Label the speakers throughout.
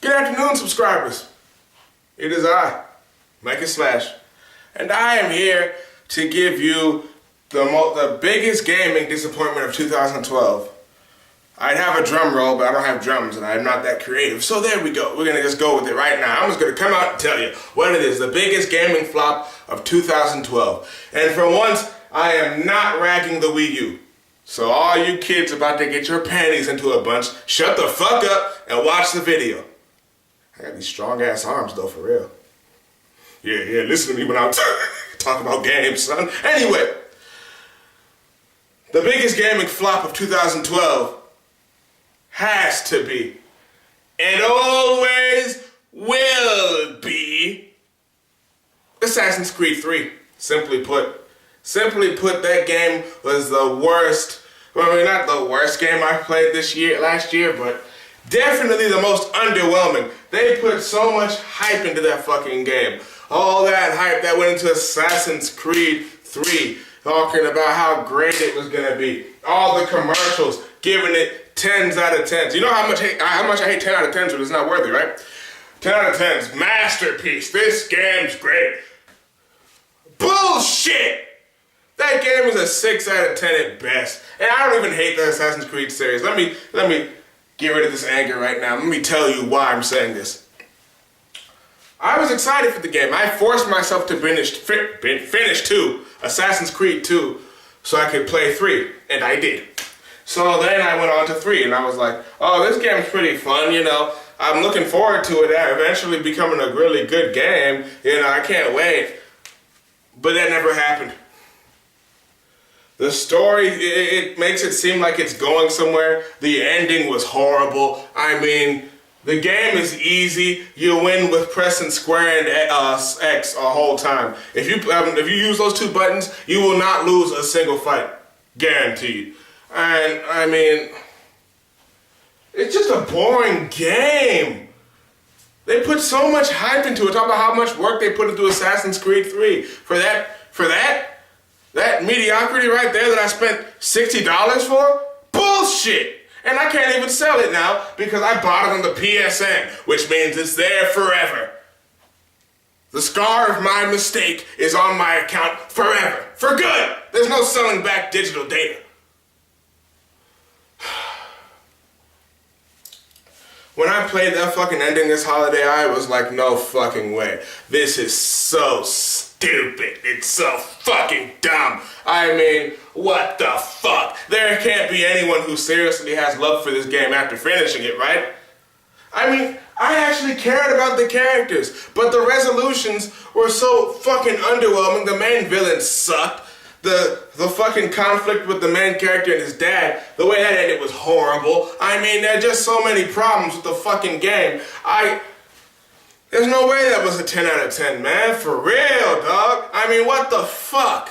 Speaker 1: Good afternoon, subscribers. It is I, Micah Slash, and I am here to give you the biggest gaming disappointment of 2012. I'd have a drum roll, but I don't have drums, and I'm not that creative. So there we go. We're gonna just go with it right now. I'm just gonna come out and tell you what it is, the biggest gaming flop of 2012. And for once, I am not ragging the Wii U. So all you kids about to get your panties into a bunch, shut the fuck up and watch the video. I got these strong ass arms though, for real. Yeah, listen to me when I'm talking about games, son. Anyway, the biggest gaming flop of 2012 has to be, and always will be, Assassin's Creed 3. Simply put, that game was the worst. Well, I mean, not the worst game I played last year, but definitely the most underwhelming. They put so much hype into that fucking game. All that hype that went into Assassin's Creed 3, talking about how great it was gonna be. All the commercials giving it 10s out of 10s. You know how much I hate 10 out of 10s, but it's not worthy, right? 10 out of 10s, masterpiece. This game's great. Bullshit! That game is a 6 out of 10 at best. And I don't even hate the Assassin's Creed series. Let me get rid of this anger right now. Let me tell you why I'm saying this. I was excited for the game. I forced myself to finish 2, Assassin's Creed 2, so I could play 3, and I did. So then I went on to 3, and I was like, oh, this game's pretty fun, you know. I'm looking forward to it eventually becoming a really good game. You know, I can't wait. But that never happened. The story, it makes it seem like it's going somewhere. The ending was horrible. I mean, the game is easy. You win with pressing square and X a whole time. If you use those 2 buttons, you will not lose a single fight. Guaranteed. And, I mean, it's just a boring game. They put so much hype into it. Talk about how much work they put into Assassin's Creed 3. For that mediocrity right there that I spent $60 for? Bullshit! And I can't even sell it now because I bought it on the PSN, which means it's there forever. The scar of my mistake is on my account forever. For good! There's no selling back digital data. When I played that fucking ending this holiday, I was like, no fucking way. This is so stupid. It's so fucking dumb. I mean, what the fuck? There can't be anyone who seriously has love for this game after finishing it, right? I mean, I actually cared about the characters, but the resolutions were so fucking underwhelming. The main villain sucked. The fucking conflict with the main character and his dad, the way that ended was horrible. I mean, there are just so many problems with the fucking game. There's no way that was a 10 out of 10, man. For real, dog. I mean, what the fuck?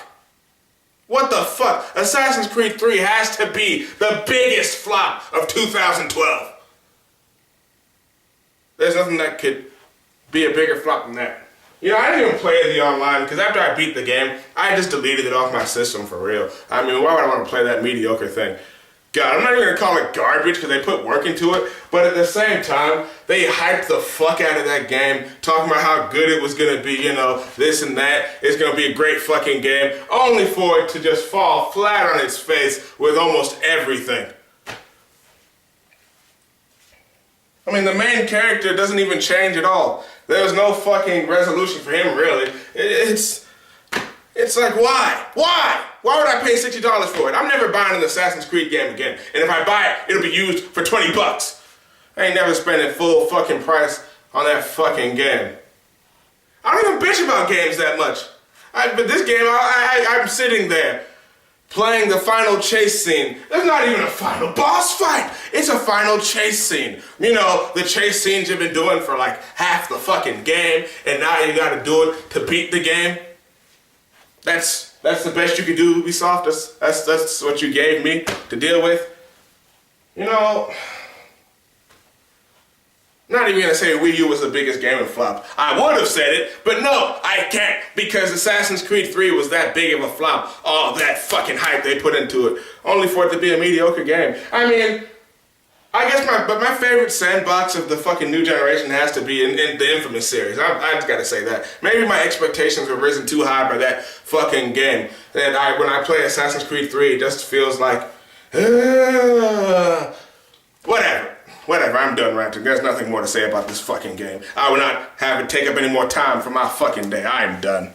Speaker 1: What the fuck? Assassin's Creed 3 has to be the biggest flop of 2012. There's nothing that could be a bigger flop than that. You know, I didn't even play the online because after I beat the game, I just deleted it off my system for real. I mean, why would I want to play that mediocre thing? God, I'm not even going to call it garbage because they put work into it, but at the same time, they hyped the fuck out of that game, talking about how good it was going to be, you know, this and that. It's going to be a great fucking game, only for it to just fall flat on its face with almost everything. I mean, the main character doesn't even change at all. There's no fucking resolution for him, really. It's like, why? Why? Why would I pay $60 for it? I'm never buying an Assassin's Creed game again. And if I buy it, it'll be used for 20 bucks. I ain't never spending full fucking price on that fucking game. I don't even bitch about games that much. But this game, I'm sitting there playing the final chase scene. There's not even a final boss fight. It's a final chase scene. You know, the chase scenes you've been doing for like half the fucking game, and now you gotta do it to beat the game. That's the best you could do, Ubisoft. That's what you gave me to deal with. You know, not even gonna say Wii U was the biggest gaming flop. I would have said it, but no, I can't, because Assassin's Creed 3 was that big of a flop. All that fucking hype they put into it, only for it to be a mediocre game. I mean, I guess my favorite sandbox of the fucking new generation has to be in the Infamous series. I just gotta say that. Maybe my expectations were risen too high by that fucking game. That when I play Assassin's Creed 3, it just feels like, whatever. Whatever, I'm done ranting. There's nothing more to say about this fucking game. I will not have it take up any more time for my fucking day. I am done.